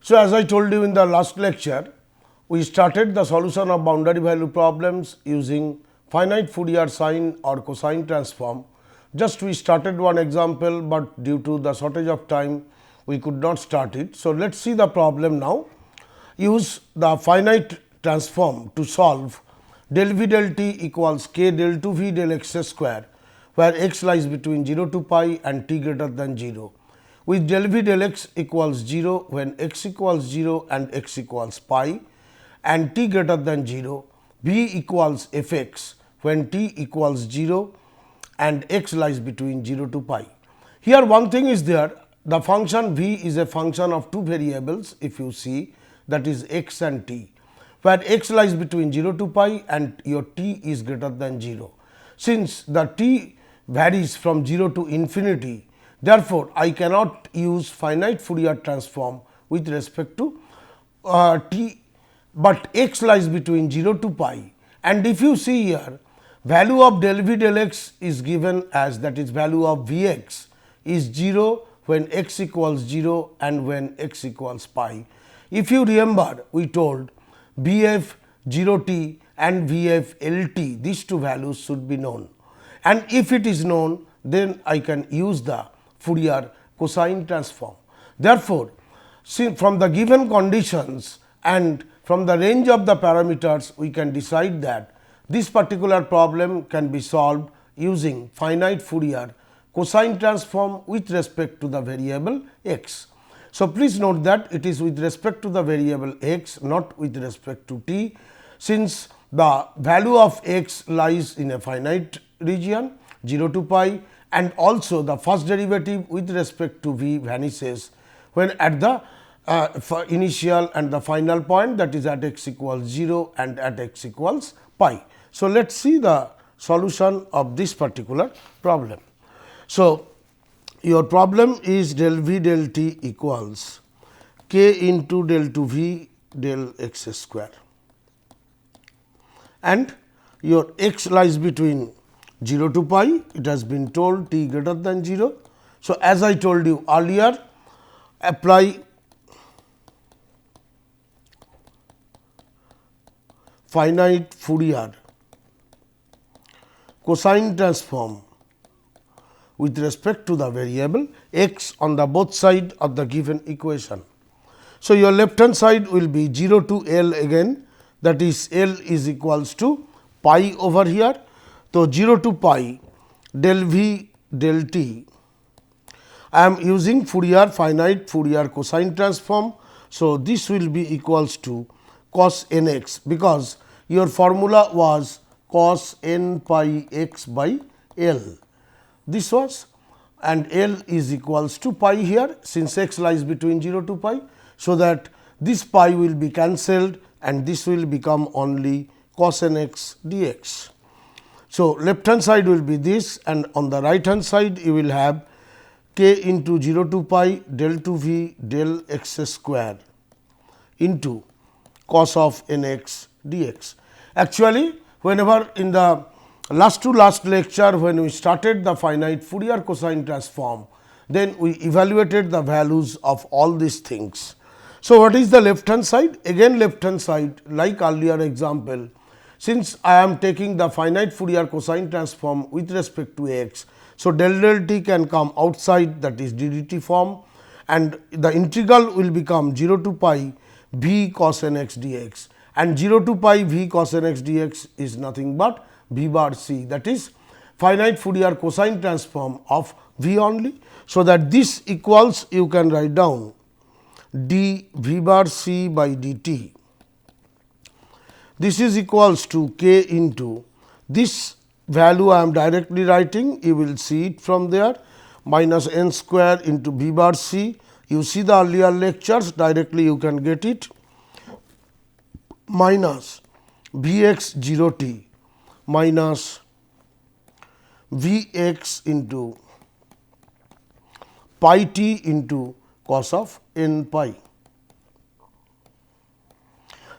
So, as I told you in the last lecture, we started the solution of boundary value problems using finite Fourier sine or cosine transform. Just we started one example, but due to the shortage of time, we could not start it. So, let us see the problem now. Use the finite transform to solve del v del t equals k del 2 v del x square, where x lies between 0 to pi and t greater than 0. With del v del x equals 0 when x equals 0 and x equals pi, and t greater than 0, v equals f x when t equals 0 and x lies between 0 to pi. Here one thing is there, the function v is a function of two variables, if you see, that is x and t, where x lies between 0 to pi and your t is greater than 0. Since the t varies from 0 to infinity, therefore, I cannot use finite Fourier transform with respect to t, but x lies between 0 to pi. And if you see here, value of del v del x is given as, that is value of v x is 0 when x equals 0 and when x equals pi. If you remember, we told bf 0t and vf lt, these two values should be known. And if it is known, then I can use the Fourier cosine transform. Therefore, from the given conditions and from the range of the parameters, we can decide that this particular problem can be solved using finite Fourier cosine transform with respect to the variable x. So, please note that it is with respect to the variable x, not with respect to t, since the value of x lies in a finite region 0 to pi, and also the first derivative with respect to v vanishes when at the initial and the final point, that is at x equals 0 and at x equals pi. So, let us see the solution of this particular problem. So, your problem is del v del t equals k into del 2 v del x square, and your x lies between 0 to pi, it has been told t greater than 0. So, as I told you earlier, apply finite Fourier cosine transform with respect to the variable x on the both side of the given equation. So, your left hand side will be 0 to L again, that is L is equals to pi over here. So, 0 to pi del v del t, I am using Fourier finite Fourier cosine transform. So, this will be equals to cos n x, because your formula was cos n pi x by L. This was, and L is equals to pi here, since x lies between 0 to pi. So, that this pi will be cancelled and this will become only cos n x dx. So, left hand side will be this, and on the right hand side you will have k into 0 to pi del 2 v del x square into cos of n x dx. Actually, whenever in the last to last lecture, when we started the finite Fourier cosine transform, then we evaluated the values of all these things. So, what is the left hand side? Again left hand side, like earlier example, since I am taking the finite Fourier cosine transform with respect to x. So, del del t can come outside, that is ddt form, and the integral will become 0 to pi v cos n x dx, and 0 to pi v cos n x dx is nothing but v bar c, that is finite Fourier cosine transform of v only. So, that this equals, you can write down d v bar c by dt. This is equals to k into this value I am directly writing, you will see it from there, minus n square into v bar c. You see the earlier lectures, directly you can get it, minus v x 0 t minus v x into pi t into cos of n pi.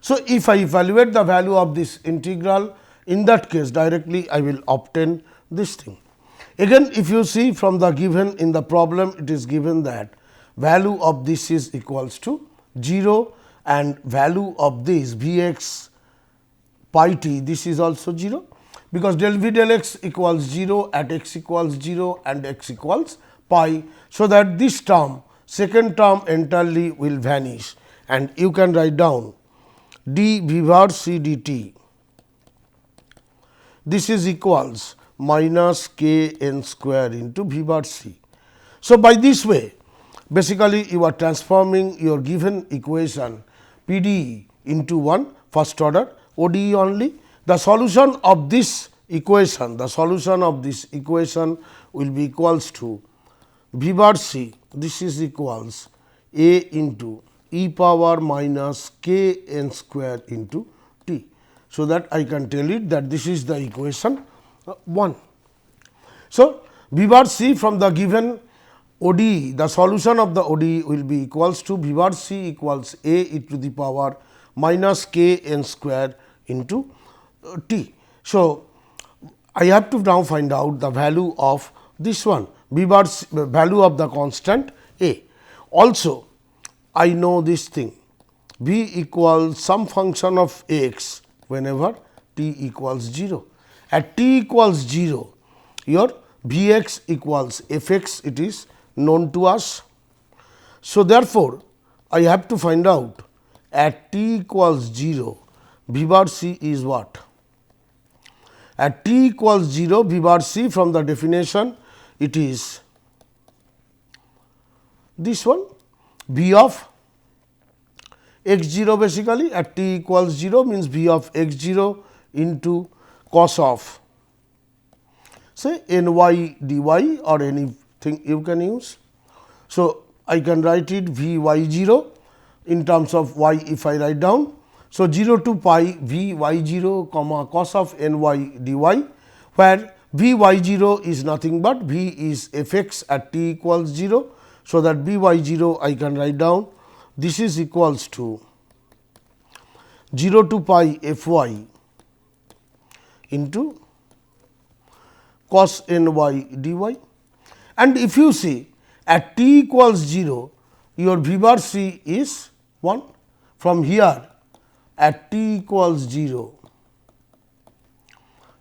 So, if I evaluate the value of this integral, in that case directly I will obtain this thing. Again, if you see from the given in the problem, it is given that value of this is equals to 0 and value of this V x pi t, this is also 0, because del v del x equals 0 at x equals 0 and x equals pi. So, that this term, second term entirely will vanish, and you can write down d v bar c dt, this is equals minus k n square into v bar c. So, by this way basically you are transforming your given equation PDE into one first order ODE only. The solution of this equation, will be equals to V bar c, this is equals a into e power minus k n square into t. So, that I can tell it that this is the equation 1. So, V bar c from the given ODE, the solution of the ODE will be equals to V bar c equals a e to the power minus k n square into t. So, I have to now find out the value of this one, V bar c, value of the constant a. Also, I know this thing, v equals some function of x whenever t equals 0. At t equals 0, your v x equals f x, it is known to us. So, therefore, I have to find out at t equals 0, v bar c is what? At t equals 0, v bar c from the definition, it is this one, v of x 0 basically at t equals 0 means v of x 0 into cos of say n y dy or anything you can use. So, I can write it v y 0 in terms of y if I write down. So, 0 to pi v y 0 comma cos of n y dy, where v y 0 is nothing but v is f x at t equals 0. So, that v y 0 I can write down, this is equals to 0 to pi f y into cos n y dy. And if you see at t equals 0, your v bar c is 1. From here at t equals 0,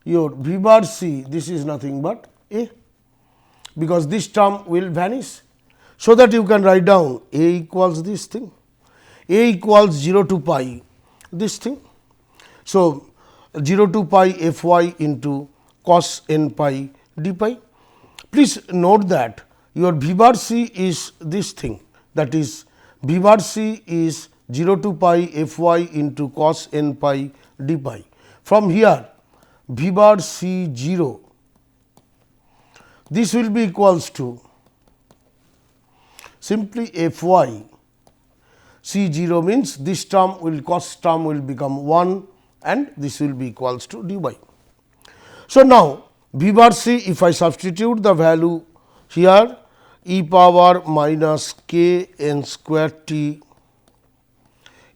your v bar c, this is nothing but a, because this term will vanish. So, that you can write down a equals this thing, a equals 0 to pi this thing. So, 0 to pi f y into cos n pi d pi. Please note that your v bar c is this thing, that is v bar c is 0 to pi f y into cos n pi d pi. From here v bar c 0, this will be equals to simply f y c 0 means this term will, cos term will become 1 and this will be equals to dy. So, now v bar c, if I substitute the value here e power minus k n square t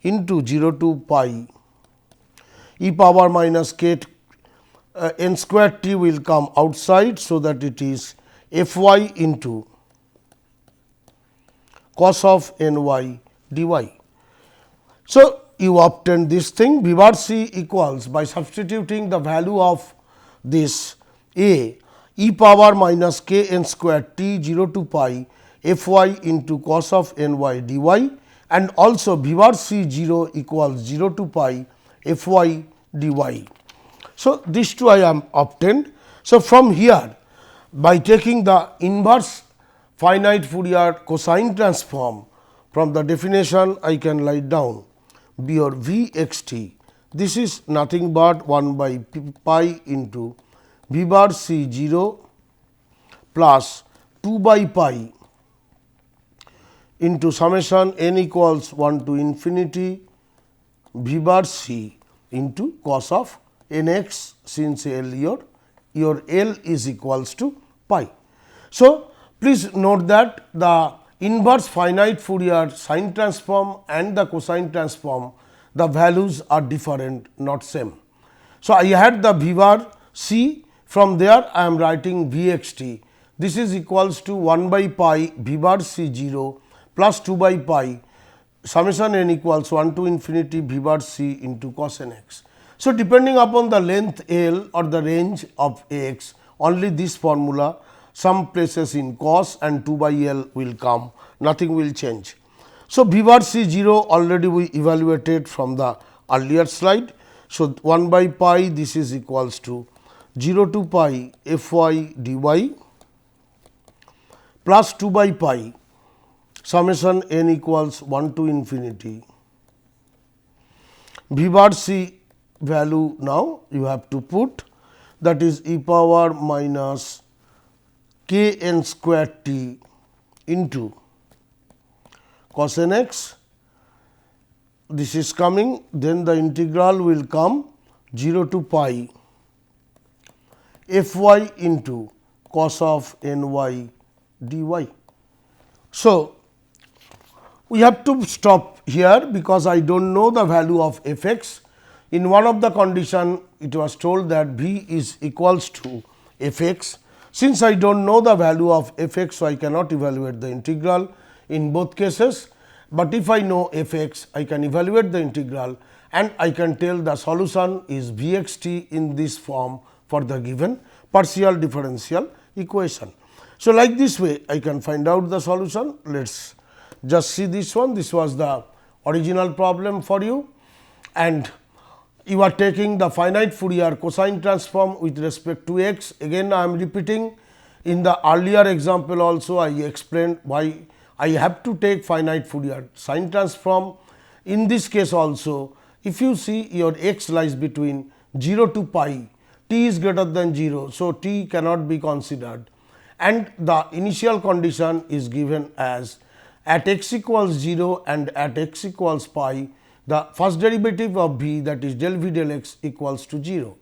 into 0 to pi e power minus k n square t will come outside. So, that it is f y into cos of n y dy. So, you obtain this thing v bar c equals, by substituting the value of this a e power minus k n square t 0 to pi f y into cos of n y dy, and also v bar c 0 equals 0 to pi f y dy. So, these two I am obtained. So, from here by taking the inverse finite Fourier cosine transform, from the definition I can write down your v x t, this is nothing but 1 by pi into v bar c 0 plus 2 by pi into summation n equals 1 to infinity v bar c into cos of n x, since L your L is equals to pi. So, please note that the inverse finite Fourier sine transform and the cosine transform, the values are different, not same. So, I had the v bar c, from there I am writing v x t, this is equals to 1 by pi v bar c 0 plus 2 by pi summation n equals 1 to infinity v bar c into cos n x. So, depending upon the length L or the range of x, only this formula, some places in cos and 2 by L will come, nothing will change. So, v bar c 0 already we evaluated from the earlier slide. So, 1 by pi this is equals to 0 to pi f y dy plus 2 by pi summation n equals 1 to infinity v bar c value now you have to put, that is e power minus k n square t into cos n x, this is coming, then the integral will come 0 to pi f y into cos of n y dy. So, we have to stop here because I do not know the value of f x. In one of the condition it was told that v is equals to f x. Since I do not know the value of f x, so I cannot evaluate the integral in both cases, but if I know f x, I can evaluate the integral and I can tell the solution is v x t in this form for the given partial differential equation. So, like this way I can find out the solution. Let us just see this one. This was the original problem for you, and you are taking the finite Fourier cosine transform with respect to x. Again I am repeating, in the earlier example also I explained why I have to take finite Fourier sine transform. In this case also, if you see your x lies between 0 to pi, t is greater than 0. So, t cannot be considered, and the initial condition is given as at x equals 0 and at x equals pi, the first derivative of v, that is del v del x, equals to 0.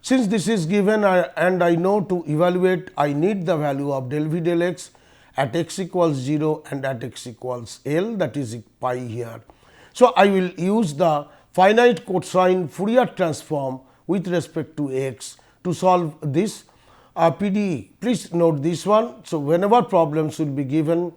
Since this is given and I know to evaluate, I need the value of del v del x at x equals 0 and at x equals L, that is pi here. So, I will use the finite cosine Fourier transform with respect to x to solve this PDE. Please note this one. So, whenever problems will be given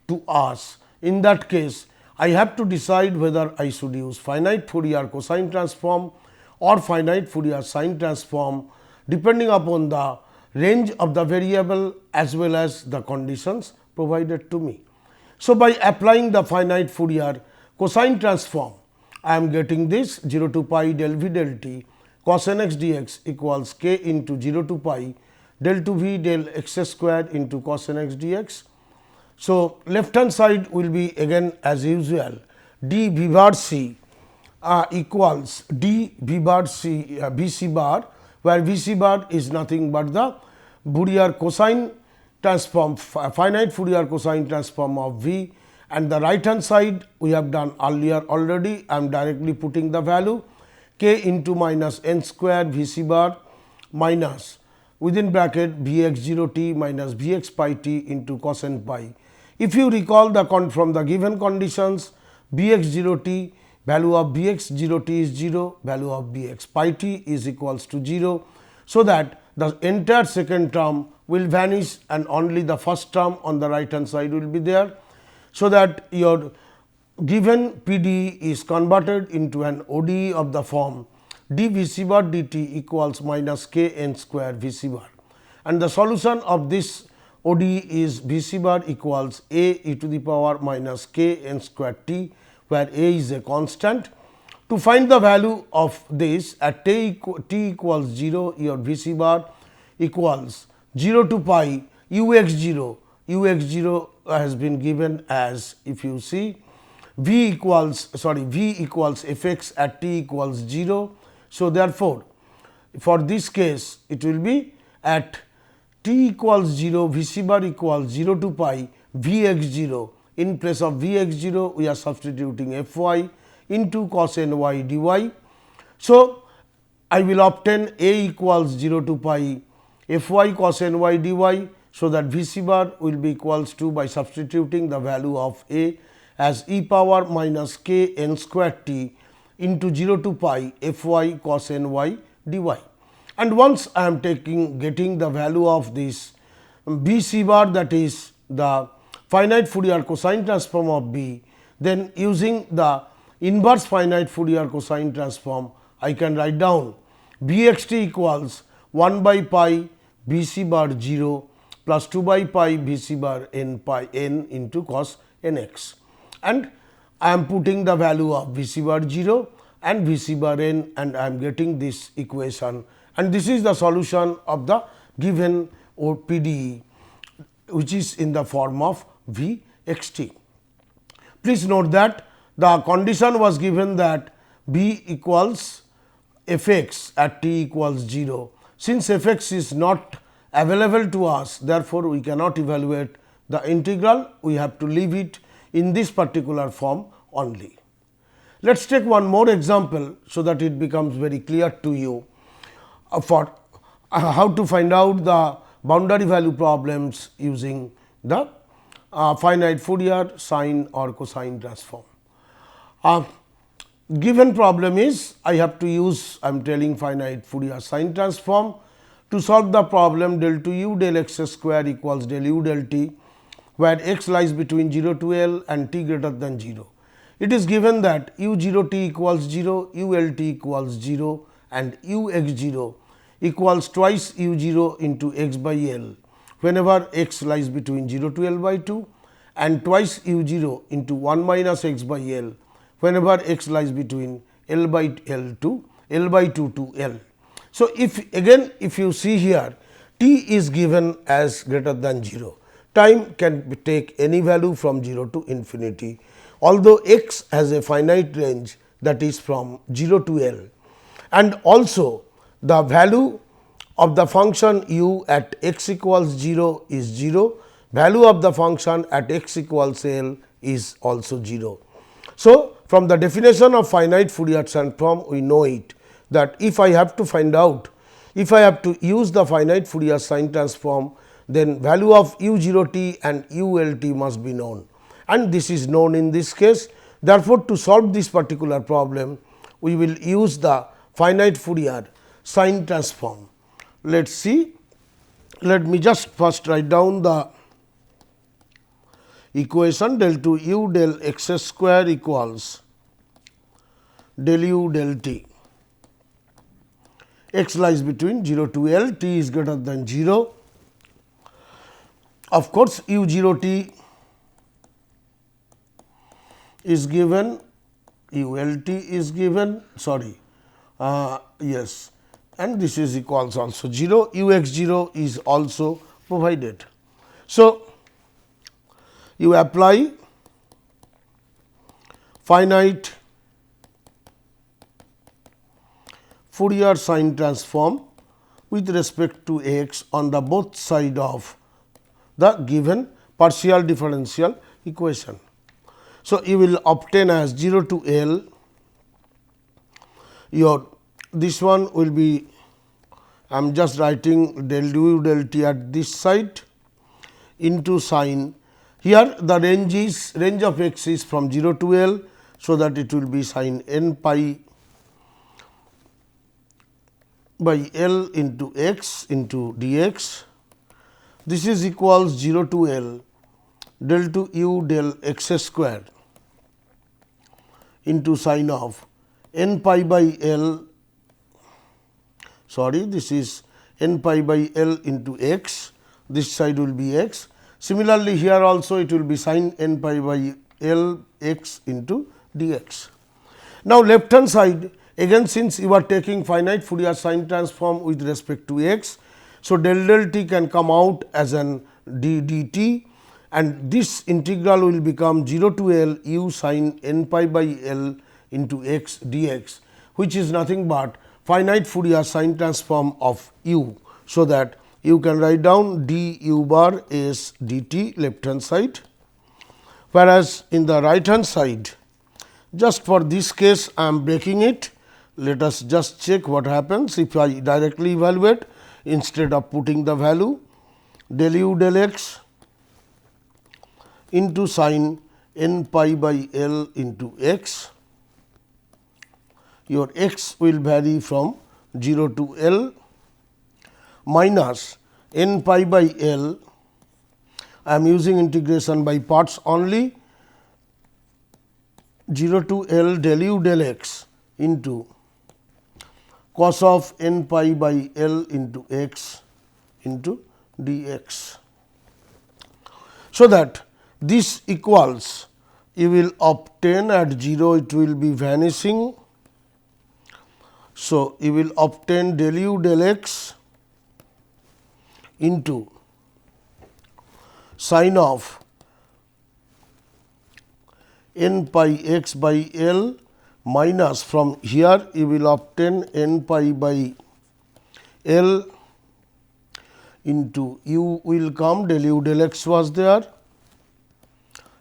to us, in that case I have to decide whether I should use finite Fourier cosine transform or finite Fourier sine transform, depending upon the range of the variable as well as the conditions provided to me. So, by applying the finite Fourier cosine transform, I am getting this 0 to pi del v del t cos n x dx equals k into 0 to pi del 2 v del x square into cos n x dx. So, left hand side will be again as usual d v bar c equals d v bar c v c bar, where v c bar is nothing but the Fourier cosine transform, finite Fourier cosine transform of v, and the right hand side we have done earlier already. I am directly putting the value k into minus n square v c bar minus within bracket v x 0 t minus v x pi t into cos n pi. If you recall the from the given conditions, v x 0 t, value of v x 0 t is 0, value of v x pi t is equals to 0. So, that the entire second term will vanish and only the first term on the right hand side will be there. So, that your given PDE is converted into an ODE of the form d v c bar dt equals minus k n square v c bar, and the solution of this ODE is v c bar equals a e to the power minus k n square t, where a is a constant. To find the value of this at t equals 0, your v c bar equals 0 to pi u x 0, u x 0 has been given as, if you see, v equals f x at t equals 0. So, therefore, for this case it will be at t equals 0, v c bar equals 0 to pi v x 0. In place of v x 0, we are substituting f y into cos n y dy. So, I will obtain a equals 0 to pi f y cos n y dy. So, that v c bar will be equals to, by substituting the value of a as e power minus k n square t into 0 to pi f y cos n y dy. And once I am getting the value of this b c bar, that is the finite Fourier cosine transform of b, then using the inverse finite Fourier cosine transform, I can write down V x t equals 1 by pi V c bar 0 plus 2 by pi V c bar n pi n into cos n x, and I am putting the value of V c bar 0 and V c bar n, and I am getting this equation, and this is the solution of the given or PDE, which is in the form of V x t. Please note that the condition was given that B equals f x at t equals 0. Since f x is not available to us, therefore, we cannot evaluate the integral, we have to leave it in this particular form only. Let us take one more example, so that it becomes very clear to you for how to find out the boundary value problems using the finite Fourier sine or cosine transform. Given problem is, I have to use, I am telling finite Fourier sine transform to solve the problem del 2 u del x square equals del u del t, where x lies between 0 to L and t greater than 0. It is given that u 0 t equals 0, u L t equals 0 and u x 0 equals twice u 0 into x by L, whenever x lies between 0 to L by 2, and twice u 0 into 1 minus x by L, whenever x lies between L by L to L by 2 to L. So, if you see here, t is given as greater than 0, time can take any value from 0 to infinity, although x has a finite range, that is from 0 to L, and also the value of the function u at x equals 0 is 0, value of the function at x equals L is also 0. So, from the definition of finite Fourier transform, we know it that if I have to find out, if I have to use the finite Fourier sine transform, then value of u 0 t and u L t must be known, and this is known in this case. Therefore, to solve this particular problem, we will use the finite Fourier sine transform. Let us see, let me just first write down the equation del 2 u del x square equals del u del t. X lies between 0 to L, t is greater than 0. Of course, u 0 t is given, u L t is given, yes, and this is equals also 0, u x 0 is also provided. So, you apply finite Fourier sine transform with respect to x on the both side of the given partial differential equation. So, you will obtain as 0 to L, your this one will be, I am just writing del u del t at this side into sine. Here the range of x is from 0 to L, so that it will be sine n pi by L into x into dx. This is equals 0 to L del 2 u del x square into sine of n pi by L, this is n pi by L into x, this side will be x. Similarly, here also it will be sine n pi by L x into dx. Now, left hand side, again since you are taking finite Fourier sine transform with respect to x, so del t can come out as an d dt, and this integral will become 0 to L u sine n pi by L into x dx, which is nothing but finite Fourier sine transform of u. So, that you can write down d u bar is dt left hand side, whereas in the right hand side, just for this case I am breaking it. Let us just check what happens if I directly evaluate instead of putting the value del u del x into sine n pi by L into x. Your x will vary from 0 to L minus n pi by L. I am using integration by parts only, 0 to L del u del x into cos of n pi by L into x into dx. So that this equals, you will obtain at 0, it will be vanishing. So, you will obtain del u del x into sin of n pi x by L minus, from here you will obtain n pi by L into u will come, del u del x was there,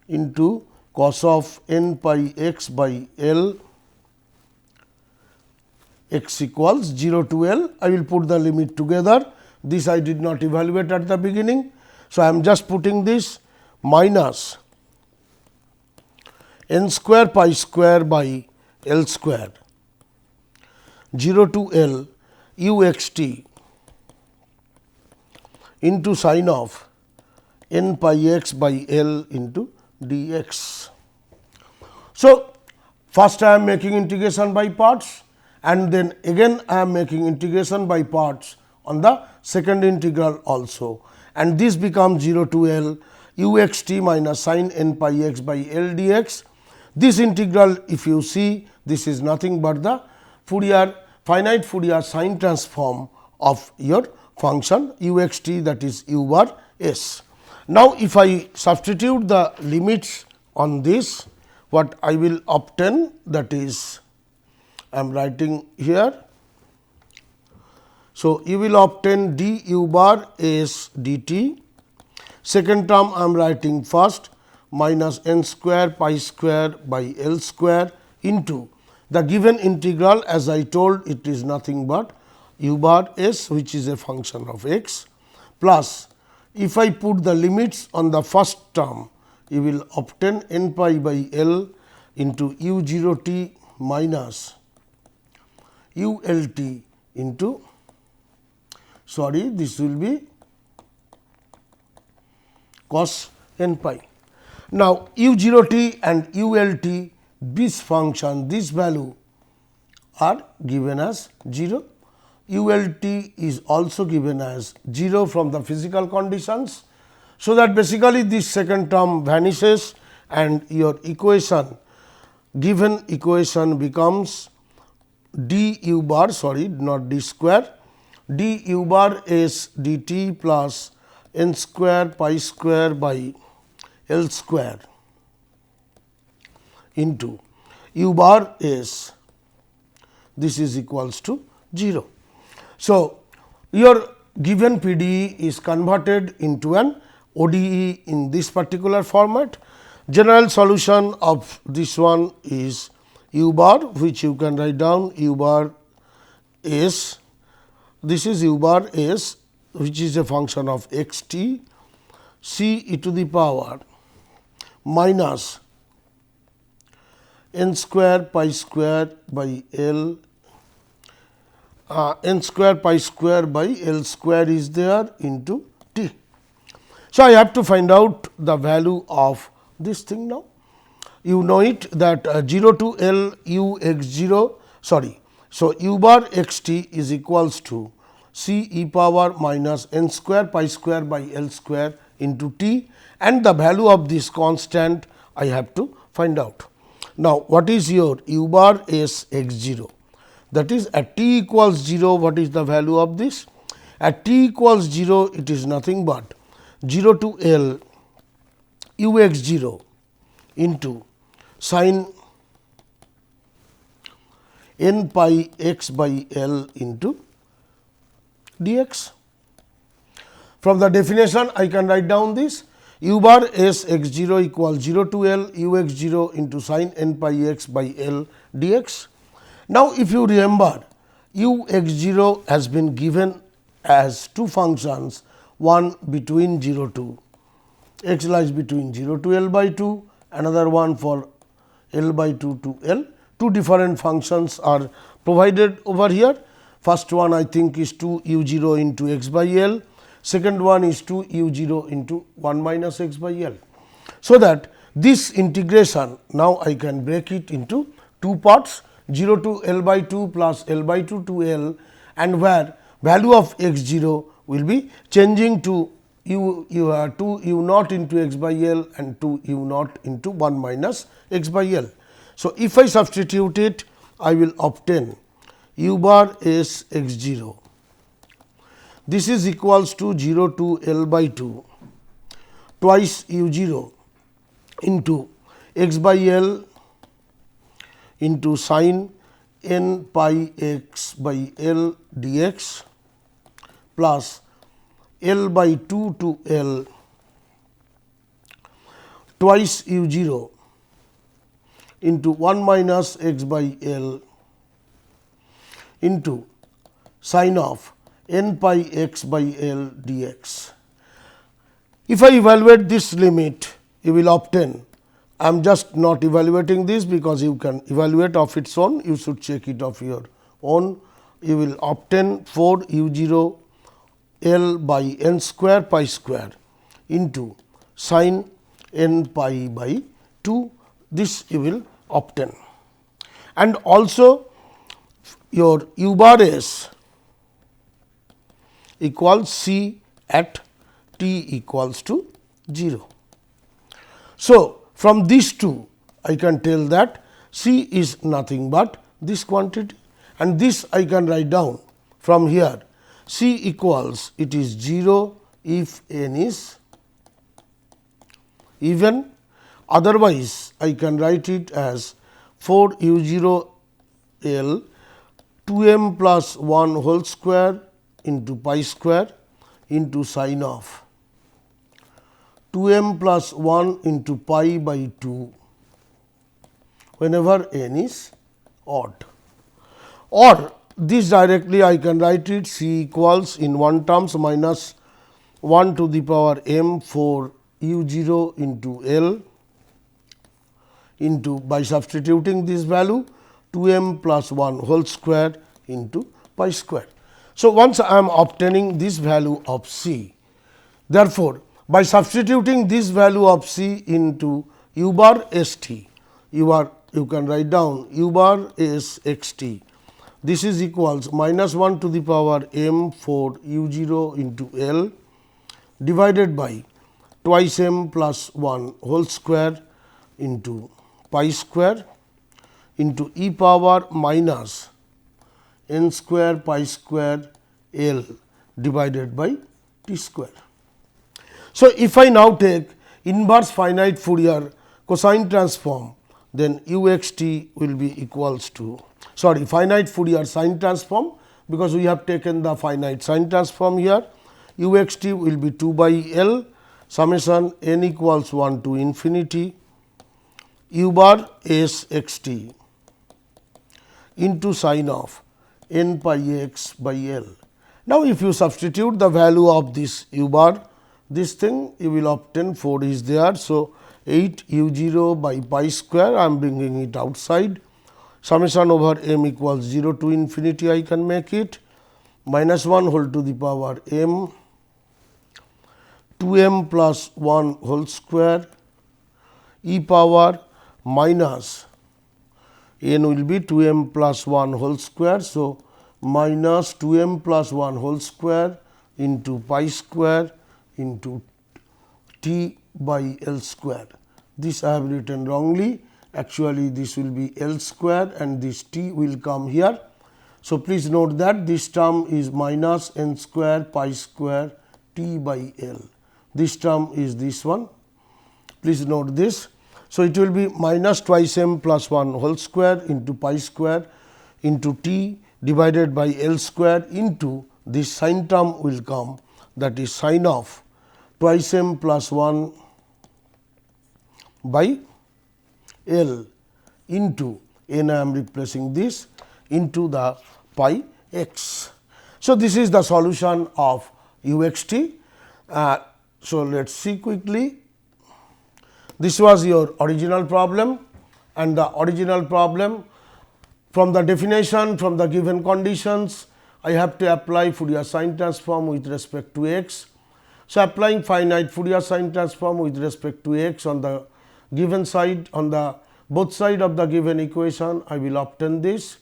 into cos of n pi x by L x equals 0 to L. I will put the limit together. This I did not evaluate at the beginning. So, I am just putting this minus n square pi square by L square 0 to L u x t into sin of n pi x by L into dx. So, first I am making integration by parts, and then again I am making integration by parts on the second integral also, and this becomes 0 to L u x t minus sin n pi x by L dx. This integral, if you see, this is nothing but the Fourier, finite Fourier sine transform of your function u x t, that is u bar s. Now, if I substitute the limits on this, what I will obtain, that is, I am writing here. So, you will obtain d u bar s dt. Second term I am writing first, minus n square pi square by L square into the given integral, as I told, it is nothing but u bar s, which is a function of x, plus if I put the limits on the first term, you will obtain n pi by L into u 0 t minus u L t into, sorry, this will be cos n pi. Now, u 0 t and u L t, this function, this value are given as 0. U L t is also given as 0 from the physical conditions. So, that basically this second term vanishes and your equation, given equation becomes d u bar, sorry, not d square, d u bar s dt plus n square pi square by L square into u bar s, this is equals to 0. So, your given PDE is converted into an ODE in this particular format. General solution of this one is u bar, which you can write down u bar s, this is u bar s, which is a function of x t c e to the power minus n square pi square by L, n square pi square by L square is there into t. So, I have to find out the value of this thing now. You know it that 0 to L u x 0, sorry. So, u bar x t is equals to c e power minus n square pi square by L square into t, and the value of this constant I have to find out. Now, what is your u bar s x 0? That is, at t equals 0, what is the value of this? At t equals 0, it is nothing but 0 to L u x 0 into sin n pi x by L into dx. From the definition, I can write down this u bar s x 0 equals 0 to L u x 0 into sin n pi x by L dx. Now, if you remember, u x 0 has been given as two functions, one between 0 to x lies between 0 to L by 2, another one for L by 2 to L. Two different functions are provided over here. First one I think is 2 u 0 into x by L, second one is 2 u 0 into 1 minus x by L. So, that This integration now I can break it into two parts, 0 to L by 2 plus L by 2 to L, and where value of x 0 will be changing to to u naught into x by L and to u naught into 1 minus x by L. So, if I substitute it, I will obtain u bar is x 0. This is equals to 0 to L by 2 twice u 0 into x by L into sin n pi x by L dx plus L by 2 to L twice u 0 into 1 minus x by L into sin of n pi x by L dx. If I evaluate this limit, you will obtain, I am just not evaluating this because you can evaluate of its own, you should check it of your own. You will obtain 4 u 0 L by n square pi square into sin n pi by 2, this you will obtain. And also your u bar s equals c at t equals to 0. So, from these two I can tell that c is nothing but this quantity, and this I can write down from here, c equals, it is 0 if n is even, otherwise I can write it as 4 u 0 L 2 m plus 1 whole square into pi square into sin of 2 m plus 1 into pi by 2 whenever n is odd. Or this directly I can write it, c equals in one terms minus 1 to the power m 4 u 0 into L into, by substituting this value, 2 m plus 1 whole square into pi square. So, once I am obtaining this value of c, therefore, by substituting this value of c into u bar s t, you can write down u bar is x t. This is equals minus 1 to the power m 4 u 0 into L divided by twice m plus 1 whole square into pi square into e power minus n square pi square L divided by t square. So, if I now take inverse finite Fourier cosine transform, then u x t will be equals to, finite Fourier sine transform, because we have taken the finite sine transform here, u x t will be 2 by L summation n equals 1 to infinity u bar s x t into sin of n pi x by L. Now, if you substitute the value of this u bar, this thing you will obtain 4 is there. So, 8 u 0 by pi square, I am bringing it outside, summation over m equals 0 to infinity, I can make it minus 1 whole to the power m 2 m plus 1 whole square e power minus n will be 2 m plus 1 whole square. So, minus 2 m plus 1 whole square into pi square into t by L square. This I have written wrongly, actually this will be L square and this t will come here. So, please note that this term is minus n square pi square t by L. This term is this one, please note this. So, it will be minus twice m plus 1 whole square into pi square into t divided by L square into this sin term will come, that is sin of twice m plus 1 by L into n, I am replacing this into the pi x. So, this is the solution of u x t. So, let us see quickly. This was your original problem, and the original problem, from the definition, from the given conditions, I have to apply Fourier sine transform with respect to x. So, applying finite Fourier sine transform with respect to x on the given side on the both side of the given equation I will obtain this.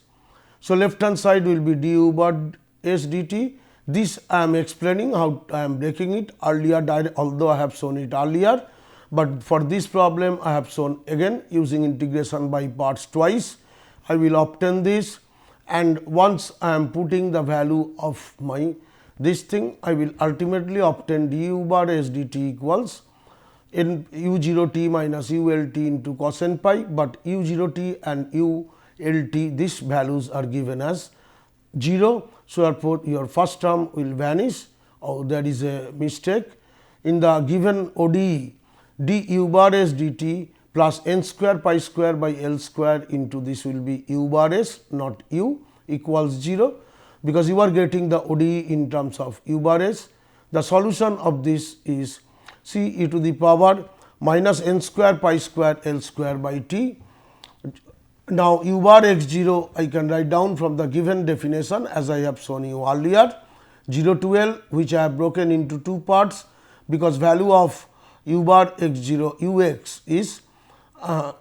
So, left hand side will be du bar s dt. This I am explaining how I am breaking it earlier, although I have shown it earlier, but for this problem I have shown again using integration by parts twice. I will obtain this, and once I am putting the value of my this thing, I will ultimately obtain du bar s dt equals in u 0 t minus u l t into cos n pi, but u 0 t and u l t these values are given as 0. So, therefore, your first term will vanish. Oh, there is a mistake in the given ODE du bar s dt plus n square pi square by L square into this will be u bar s, not u, equals 0, because you are getting the ODE in terms of u bar s. The solution of this is c e to the power minus n square pi square L square by t. Now, u bar x 0 I can write down from the given definition as I have shown you earlier, 0 to L, which I have broken into two parts, because value of u bar x 0 u x is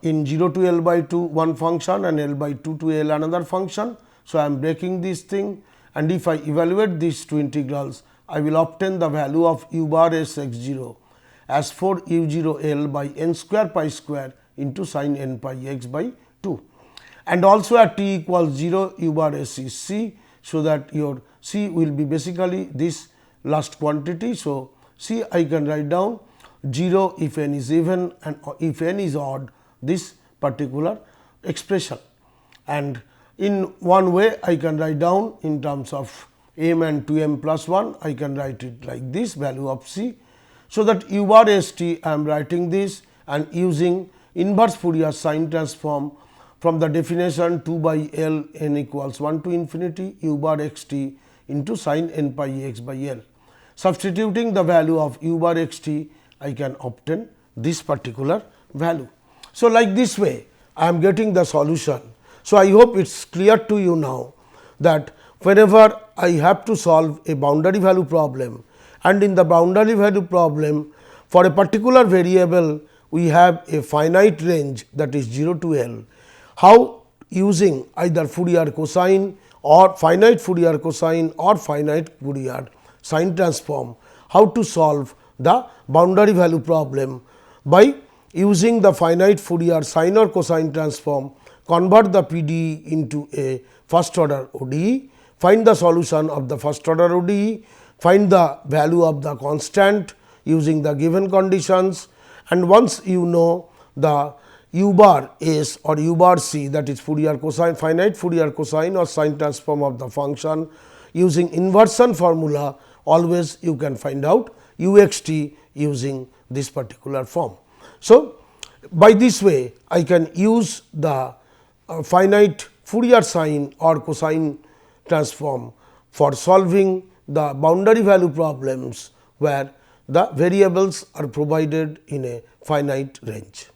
in 0 to L by 2 one function and L by 2 to L another function. So, I am breaking this thing, and if I evaluate these two integrals, I will obtain the value of u bar s x 0 as 4 u 0 L by n square pi square into sin n pi x by 2. And also at t equals 0 u bar s is c. So, that your c will be basically this last quantity. So, c I can write down 0 if n is even and if n is odd, this particular expression. And in one way I can write down in terms of m and 2m plus 1, I can write it like this value of c. So, that u bar s t I am writing this, and using inverse Fourier sine transform from the definition 2 by L n equals 1 to infinity u bar x t into sin n pi x by L. Substituting the value of u bar x t, I can obtain this particular value. So, like this way I am getting the solution. So, I hope it is clear to you now that whenever I have to solve a boundary value problem, and in the boundary value problem for a particular variable we have a finite range, that is 0 to L, how using either Fourier cosine or finite Fourier cosine or finite Fourier sine transform, how to solve the boundary value problem by using the finite Fourier sine or cosine transform, convert the PDE into a first order ODE, find the solution of the first order ODE, find the value of the constant using the given conditions, and once you know the u bar s or u bar c, that is Fourier cosine, finite Fourier cosine or sine transform of the function, using inversion formula always you can find out u x t using this particular form. So, by this way I can use the finite Fourier sine or cosine transform for solving the boundary value problems where the variables are provided in a finite range.